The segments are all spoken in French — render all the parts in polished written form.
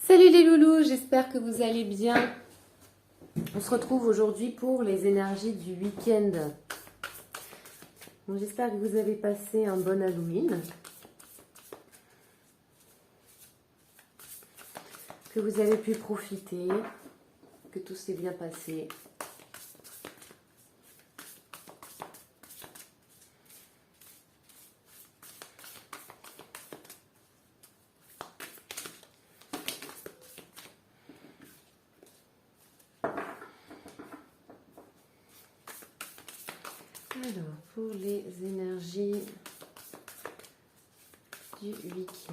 Salut les loulous, j'espère que vous allez bien. On se retrouve aujourd'hui pour les énergies du week-end. Bon, j'espère que vous avez passé un bon Halloween. Que vous avez pu profiter. Que tout s'est bien passé. Alors, pour les énergies du week-end.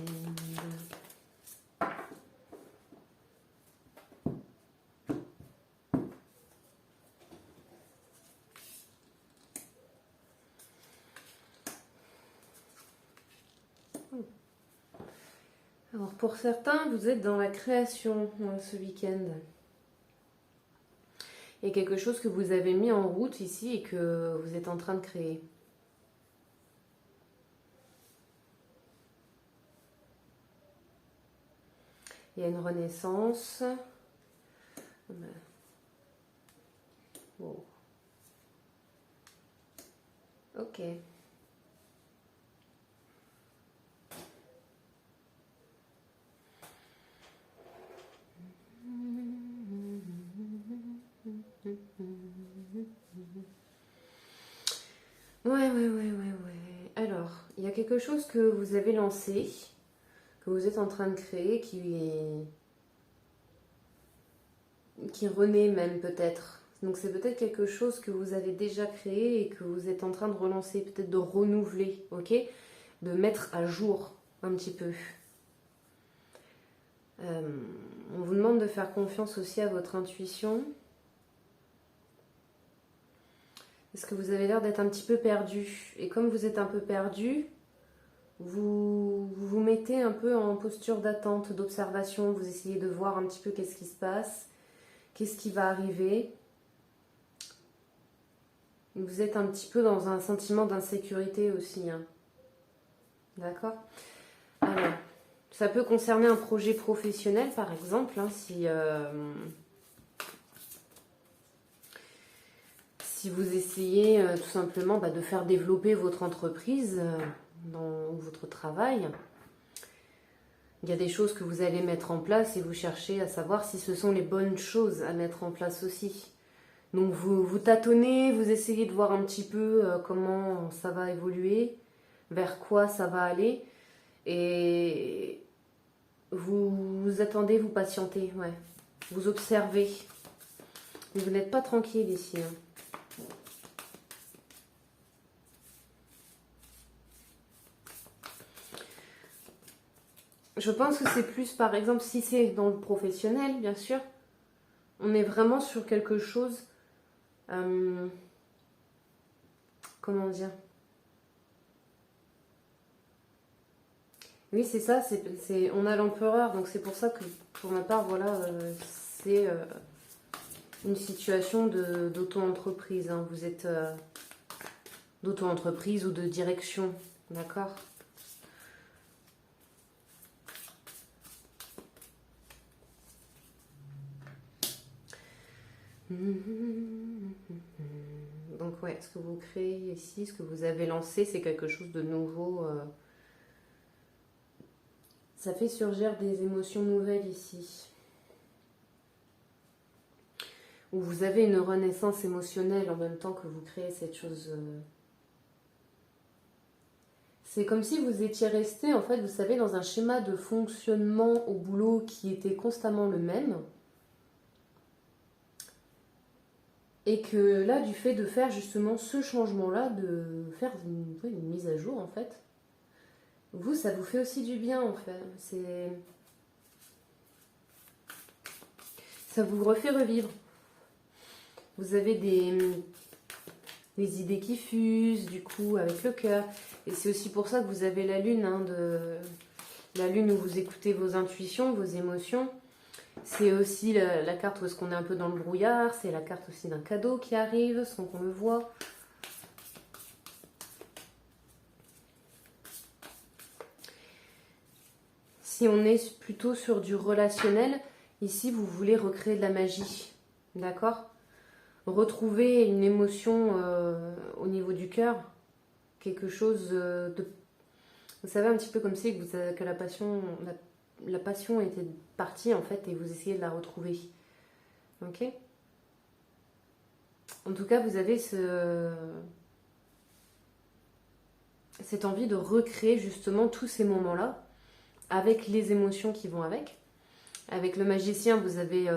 Alors, pour certains, vous êtes dans la création ce week-end. Il y a quelque chose que vous avez mis en route ici et que vous êtes en train de créer. Il y a une renaissance. Wow. Ok. Ouais. Alors, il y a quelque chose que vous avez lancé, que vous êtes en train de créer, qui renaît même peut-être. Donc c'est peut-être quelque chose que vous avez déjà créé et que vous êtes en train de relancer, peut-être de renouveler, ok? De mettre à jour un petit peu. On vous demande de faire confiance aussi à votre intuition. Parce que vous avez l'air d'être un petit peu perdu. Et comme vous êtes un peu perdu, vous vous mettez un peu en posture d'attente, d'observation. Vous essayez de voir un petit peu qu'est-ce qui se passe, qu'est-ce qui va arriver. Vous êtes un petit peu dans un sentiment d'insécurité aussi. Hein. D'accord ? Alors, ça peut concerner un projet professionnel, par exemple, hein, si vous essayez tout simplement de faire développer votre entreprise dans votre travail. Il y a des choses que vous allez mettre en place et vous cherchez à savoir si ce sont les bonnes choses à mettre en place aussi. Donc vous tâtonnez, vous essayez de voir un petit peu comment ça va évoluer, vers quoi ça va aller. Et vous attendez, vous patientez, ouais. Vous observez. Mais vous n'êtes pas tranquille ici. Hein. Je pense que c'est plus, par exemple, si c'est dans le professionnel, bien sûr, on est vraiment sur quelque chose... comment dire? Oui, c'est ça, on a l'empereur, donc c'est pour ça que, pour ma part, voilà, c'est une situation d'auto-entreprise. Hein. Vous êtes d'auto-entreprise ou de direction, d'accord? Donc ouais, ce que vous créez ici, ce que vous avez lancé, c'est quelque chose de nouveau. Ça fait surgir des émotions nouvelles ici. Où vous avez une renaissance émotionnelle en même temps que vous créez cette chose. C'est comme si vous étiez resté, en fait, vous savez, dans un schéma de fonctionnement au boulot qui était constamment le même. Et que là, du fait de faire justement ce changement-là, de faire une mise à jour, en fait, vous, ça vous fait aussi du bien, en fait. Ça vous refait revivre. Vous avez des idées qui fusent, du coup, avec le cœur. Et c'est aussi pour ça que vous avez la lune, hein, la lune où vous écoutez vos intuitions, vos émotions. C'est aussi la carte où est-ce qu'on est un peu dans le brouillard. C'est la carte aussi d'un cadeau qui arrive sans qu'on le voit. Si si on est plutôt sur du relationnel, ici vous voulez recréer de la magie, d'accord? Retrouver une émotion au niveau du cœur, quelque chose de... Vous savez, un petit peu comme si que la passion était partie en fait et vous essayez de la retrouver. Ok? En tout cas, vous avez cette envie de recréer justement tous ces moments-là avec les émotions qui vont avec. Avec le magicien, vous avez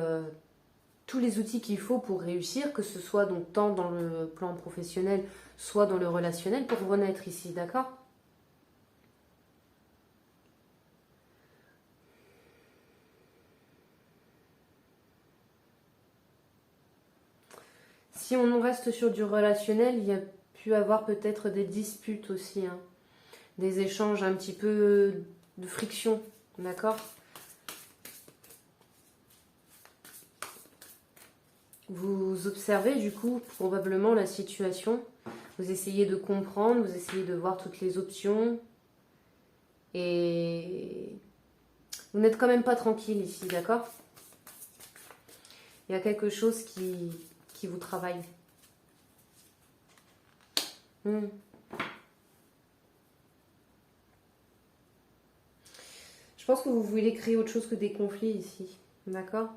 tous les outils qu'il faut pour réussir, que ce soit donc tant dans le plan professionnel, soit dans le relationnel, pour renaître ici, d'accord? Si on reste sur du relationnel, il y a pu avoir peut-être des disputes aussi, hein. Des échanges un petit peu de friction, d'accord? Vous observez du coup probablement la situation, vous essayez de comprendre, vous essayez de voir toutes les options et vous n'êtes quand même pas tranquille ici, d'accord? Il y a quelque chose qui vous travaille. Je pense que vous voulez créer autre chose que des conflits ici, d'accord?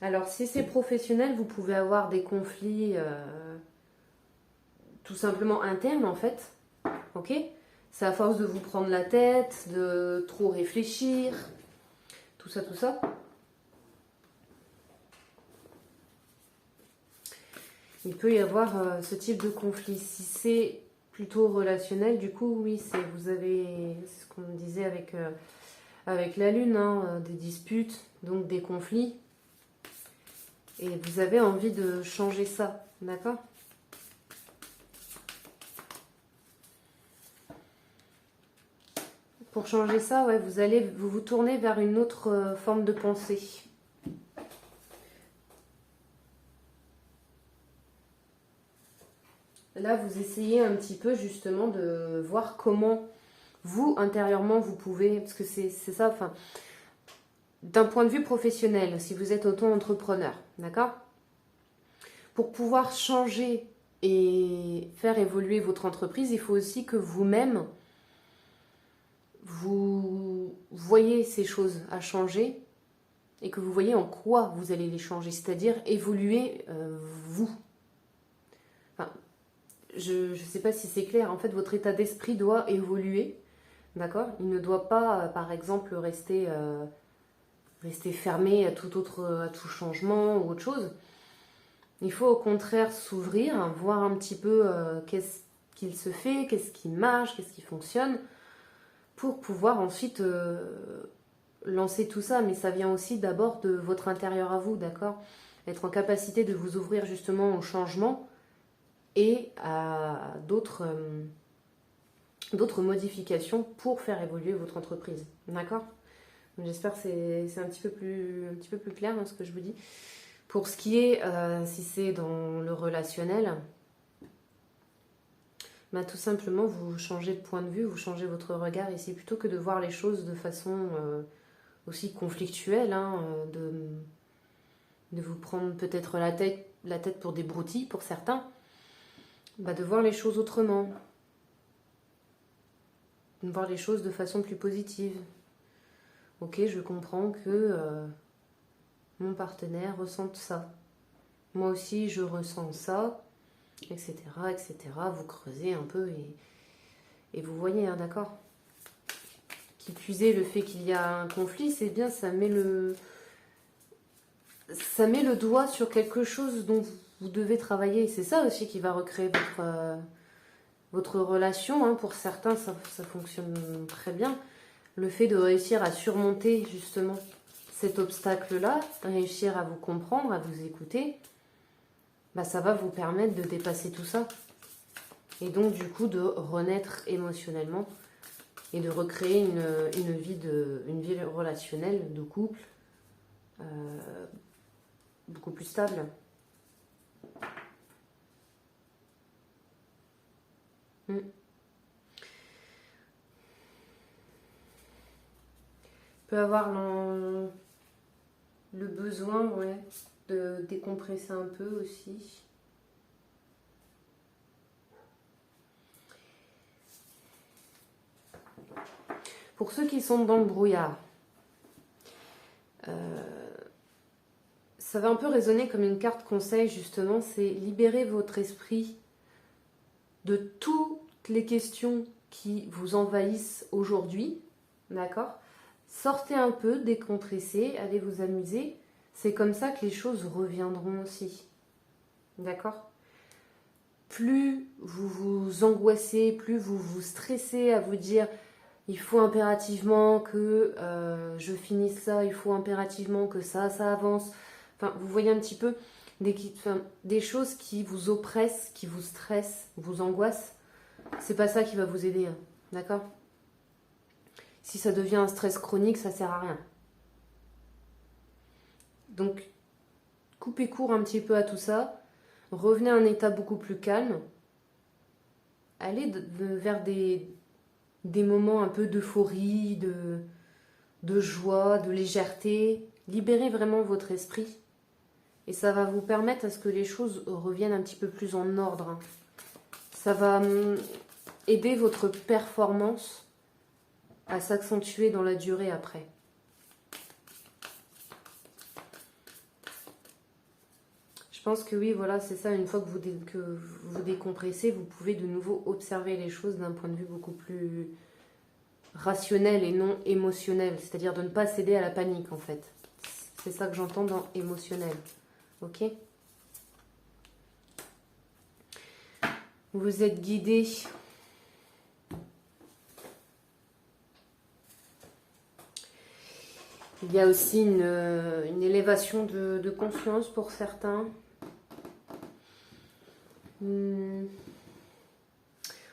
Alors si c'est professionnel, vous pouvez avoir des conflits tout simplement internes en fait, ok? C'est à force de vous prendre la tête, de trop réfléchir, tout ça, tout ça. Il peut y avoir ce type de conflit. Si c'est plutôt relationnel, du coup, oui, c'est ce qu'on disait avec la Lune, hein, des disputes, donc des conflits. Et vous avez envie de changer ça, d'accord? Pour changer ça, ouais, vous tournez vers une autre forme de pensée. Là, vous essayez un petit peu justement de voir comment vous, intérieurement, vous pouvez, parce que c'est ça, enfin, d'un point de vue professionnel, si vous êtes auto-entrepreneur, d'accord? Pour pouvoir changer et faire évoluer votre entreprise, il faut aussi que vous-même, vous voyez ces choses à changer et que vous voyez en quoi vous allez les changer, c'est-à-dire évoluer vous. Enfin, je ne sais pas si c'est clair, en fait votre état d'esprit doit évoluer, d'accord? Il ne doit pas, par exemple, rester fermé à tout changement ou autre chose. Il faut au contraire s'ouvrir, voir un petit peu qu'est-ce qu'il se fait, qu'est-ce qui marche, qu'est-ce qui fonctionne, pour pouvoir ensuite lancer tout ça. Mais ça vient aussi d'abord de votre intérieur à vous, d'accord? Être en capacité de vous ouvrir justement au changement et à d'autres modifications pour faire évoluer votre entreprise, d'accord? J'espère que c'est un petit peu plus clair ce que je vous dis. Pour ce qui est, si c'est dans le relationnel, bah, tout simplement vous changez de point de vue, vous changez votre regard ici, plutôt que de voir les choses de façon aussi conflictuelle, hein, de vous prendre peut-être la tête pour des broutilles pour certains, bah, de voir les choses autrement, de voir les choses de façon plus positive. Ok, je comprends que mon partenaire ressente ça. Moi aussi, je ressens ça, etc., etc. Vous creusez un peu et vous voyez, hein, d'accord? Qui plus est, le fait qu'il y a un conflit, c'est bien, ça met le doigt sur quelque chose dont vous devez travailler. C'est ça aussi qui va recréer votre relation, hein. Pour certains, ça fonctionne très bien. Le fait de réussir à surmonter justement cet obstacle-là, réussir à vous comprendre, à vous écouter, bah, ça va vous permettre de dépasser tout ça. Et donc du coup de renaître émotionnellement et de recréer une vie relationnelle de couple beaucoup plus stable. peut avoir le besoin, ouais, de décompresser un peu aussi. Pour ceux qui sont dans le brouillard, ça va un peu résonner comme une carte conseil justement, c'est libérer votre esprit de toutes les questions qui vous envahissent aujourd'hui, d'accord? Sortez un peu, décompressez, allez vous amuser, c'est comme ça que les choses reviendront aussi, d'accord? Plus vous vous angoissez, plus vous vous stressez à vous dire il faut impérativement que je finisse ça, il faut impérativement que ça avance. Enfin, vous voyez un petit peu des choses qui vous oppressent, qui vous stressent, vous angoissent. C'est pas ça qui va vous aider, hein, d'accord? Si ça devient un stress chronique, ça sert à rien. Donc, coupez court un petit peu à tout ça. Revenez à un état beaucoup plus calme. Allez vers des moments un peu d'euphorie, de joie, de légèreté. Libérez vraiment votre esprit. Et ça va vous permettre à ce que les choses reviennent un petit peu plus en ordre, hein. Ça va aider votre performance à s'accentuer dans la durée après. Je pense que oui, voilà, c'est ça. Une fois que vous décompressez, vous pouvez de nouveau observer les choses d'un point de vue beaucoup plus rationnel et non émotionnel. C'est-à-dire de ne pas céder à la panique, en fait. C'est ça que j'entends dans émotionnel. Ok ? Vous êtes guidé. Il y a aussi une élévation de conscience pour certains.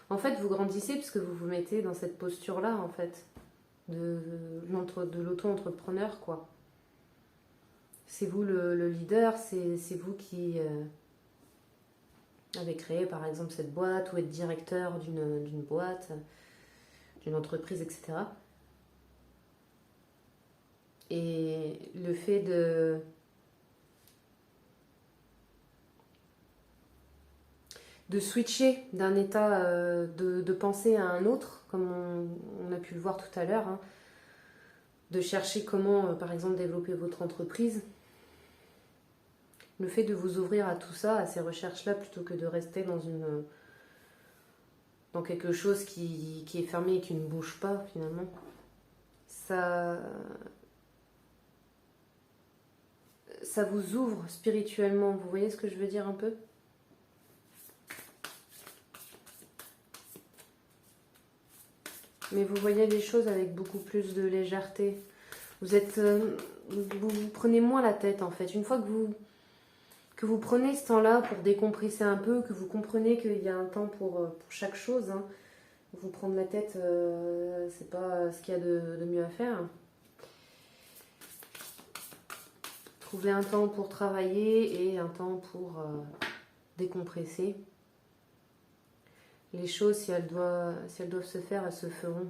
En fait, vous grandissez puisque vous vous mettez dans cette posture-là, en fait, de l'auto-entrepreneur, quoi. C'est vous le leader, c'est vous qui avez créé, par exemple, cette boîte, ou être directeur d'une boîte, d'une entreprise, etc. Et le fait de switcher d'un état de pensée à un autre, comme on a pu le voir tout à l'heure, hein, de chercher comment, par exemple, développer votre entreprise, le fait de vous ouvrir à tout ça, à ces recherches-là, plutôt que de rester dans quelque chose qui est fermé et qui ne bouge pas, finalement, ça vous ouvre spirituellement. Vous voyez ce que je veux dire un peu ? Mais vous voyez les choses avec beaucoup plus de légèreté. Vous prenez moins la tête, en fait. Une fois que vous prenez ce temps-là pour décompresser un peu, que vous comprenez qu'il y a un temps pour chaque chose, hein, vous prendre la tête, c'est pas ce qu'il y a de mieux à faire. Trouvez un temps pour travailler et un temps pour décompresser. Les choses, si elles doivent se faire, elles se feront.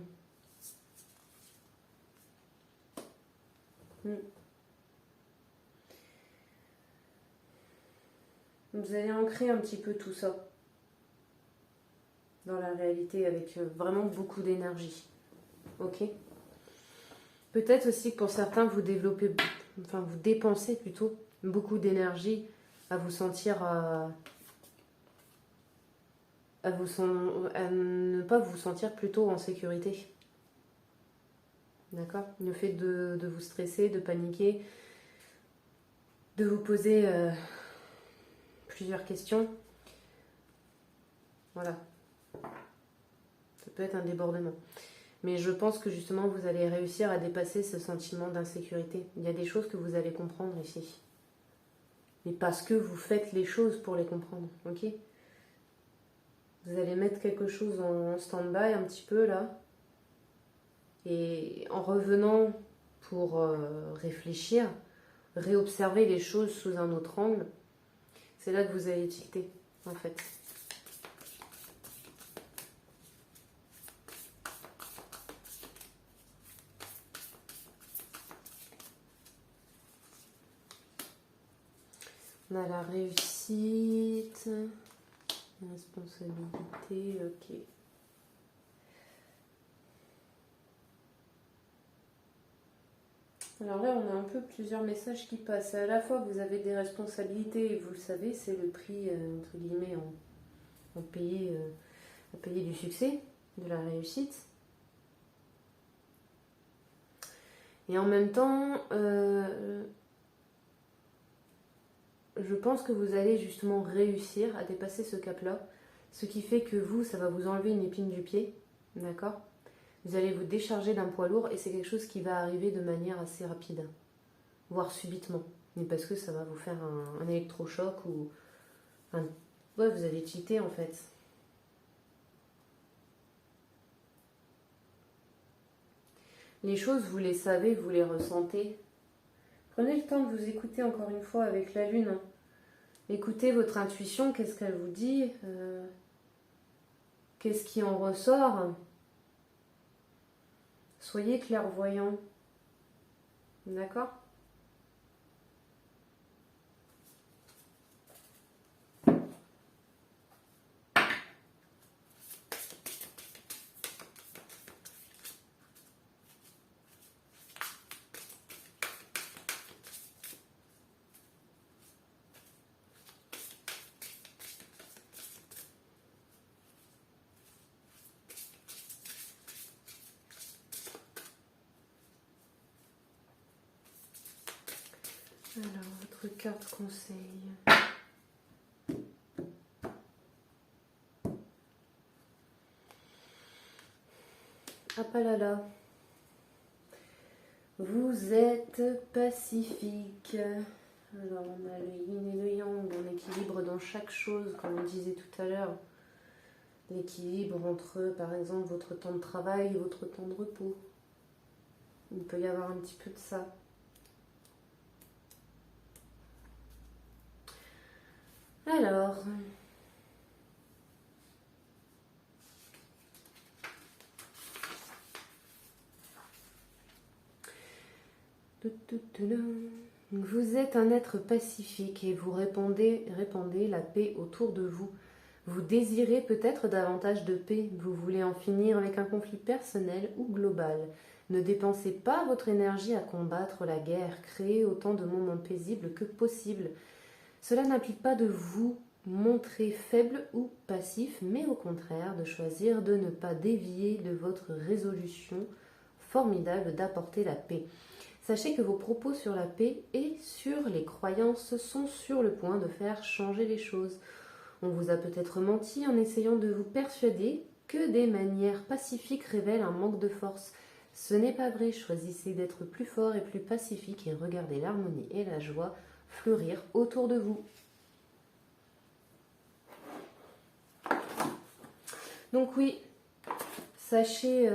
Vous allez ancrer un petit peu tout ça dans la réalité avec vraiment beaucoup d'énergie. Ok ? Peut-être aussi que pour certains, vous dépensez plutôt beaucoup d'énergie à vous sentir à ne pas vous sentir plutôt en sécurité. D'accord ? Le fait de vous stresser, de paniquer, de vous poser plusieurs questions. Voilà. Ça peut être un débordement. Mais je pense que justement, vous allez réussir à dépasser ce sentiment d'insécurité. Il y a des choses que vous allez comprendre ici. Mais parce que vous faites les choses pour les comprendre. Ok ? Vous allez mettre quelque chose en stand-by un petit peu là. Et en revenant pour réfléchir, réobserver les choses sous un autre angle, c'est là que vous allez tilter, en fait. On a la réussite, la responsabilité, ok. Alors là, on a un peu plusieurs messages qui passent. À la fois, vous avez des responsabilités, et vous le savez, c'est le prix, entre guillemets, à payer du succès, de la réussite. Et en même temps, je pense que vous allez justement réussir à dépasser ce cap-là. Ce qui fait que vous, ça va vous enlever une épine du pied. D'accord ? Vous allez vous décharger d'un poids lourd et c'est quelque chose qui va arriver de manière assez rapide, voire subitement. Mais parce que ça va vous faire un électrochoc ou... Ouais, vous allez cheater en fait. Les choses, vous les savez, vous les ressentez. Prenez le temps de vous écouter encore une fois avec la lune. Hein. Écoutez votre intuition, qu'est-ce qu'elle vous dit, qu'est-ce qui en ressort. Soyez clairvoyant. D'accord ? Alors, votre carte conseil. Apalala. Vous êtes pacifique. Alors, on a le yin et le yang en équilibre dans chaque chose, comme on disait tout à l'heure. L'équilibre entre, par exemple, votre temps de travail et votre temps de repos. Il peut y avoir un petit peu de ça. Alors, vous êtes un être pacifique et vous répandez la paix autour de vous. Vous désirez peut-être davantage de paix, vous voulez en finir avec un conflit personnel ou global. Ne dépensez pas votre énergie à combattre la guerre, créez autant de moments paisibles que possible. Cela n'implique pas de vous montrer faible ou passif, mais au contraire de choisir de ne pas dévier de votre résolution formidable d'apporter la paix. Sachez que vos propos sur la paix et sur les croyances sont sur le point de faire changer les choses. On vous a peut-être menti en essayant de vous persuader que des manières pacifiques révèlent un manque de force. Ce n'est pas vrai, choisissez d'être plus fort et plus pacifique et regardez l'harmonie et la joie fleurir autour de vous. Donc oui, sachez,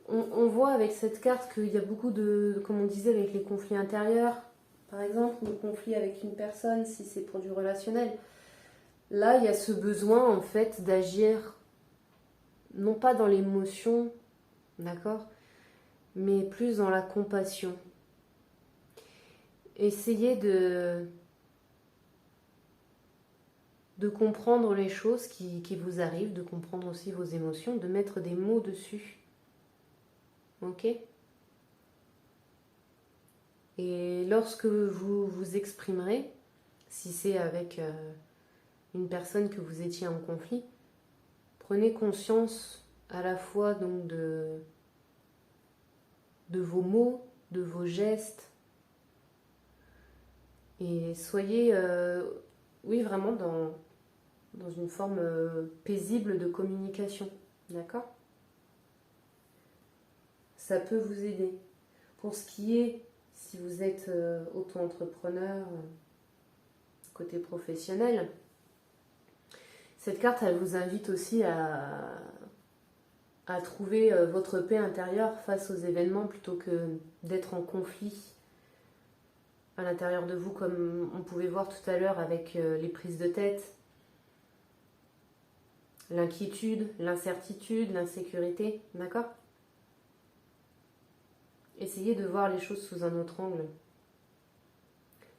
on voit avec cette carte qu'il y a beaucoup de, comme on disait, avec les conflits intérieurs, par exemple, le conflit avec une personne, si c'est pour du relationnel. Là, il y a ce besoin, en fait, d'agir, non pas dans l'émotion, d'accord, mais plus dans la compassion. Essayez de comprendre les choses qui vous arrivent, de comprendre aussi vos émotions, de mettre des mots dessus. Ok ? Et lorsque vous vous exprimerez, si c'est avec une personne que vous étiez en conflit, prenez conscience à la fois donc de vos mots, de vos gestes, et soyez oui, vraiment dans une forme paisible de communication, d'accord ? Ça peut vous aider. Pour ce qui est, si vous êtes auto-entrepreneur, côté professionnel, cette carte, elle vous invite aussi à trouver votre paix intérieure face aux événements plutôt que d'être en conflit à l'intérieur de vous, comme on pouvait voir tout à l'heure avec les prises de tête, l'inquiétude, l'incertitude, l'insécurité, d'accord ? Essayez de voir les choses sous un autre angle.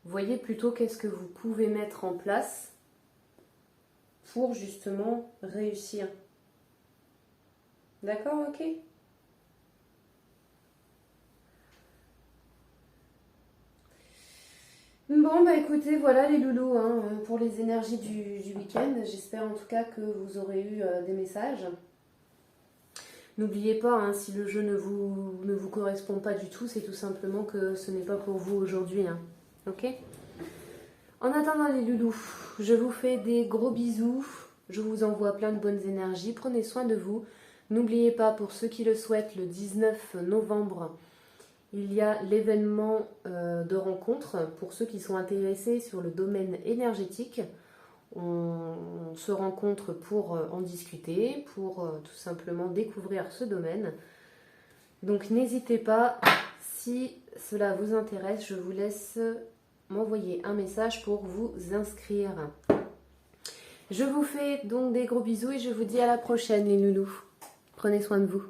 Voyez plutôt qu'est-ce que vous pouvez mettre en place pour justement réussir. D'accord, ok? Bon, bah écoutez, voilà les loulous hein, pour les énergies du week-end. J'espère en tout cas que vous aurez eu des messages. N'oubliez pas, hein, si le jeu ne vous correspond pas du tout, c'est tout simplement que ce n'est pas pour vous aujourd'hui. Hein. Ok? En attendant les loulous, je vous fais des gros bisous. Je vous envoie plein de bonnes énergies. Prenez soin de vous. N'oubliez pas, pour ceux qui le souhaitent, le 19 novembre, il y a l'événement de rencontre pour ceux qui sont intéressés sur le domaine énergétique. On se rencontre pour en discuter, pour tout simplement découvrir ce domaine. Donc n'hésitez pas, si cela vous intéresse, je vous laisse m'envoyer un message pour vous inscrire. Je vous fais donc des gros bisous et je vous dis à la prochaine les loulous. Prenez soin de vous.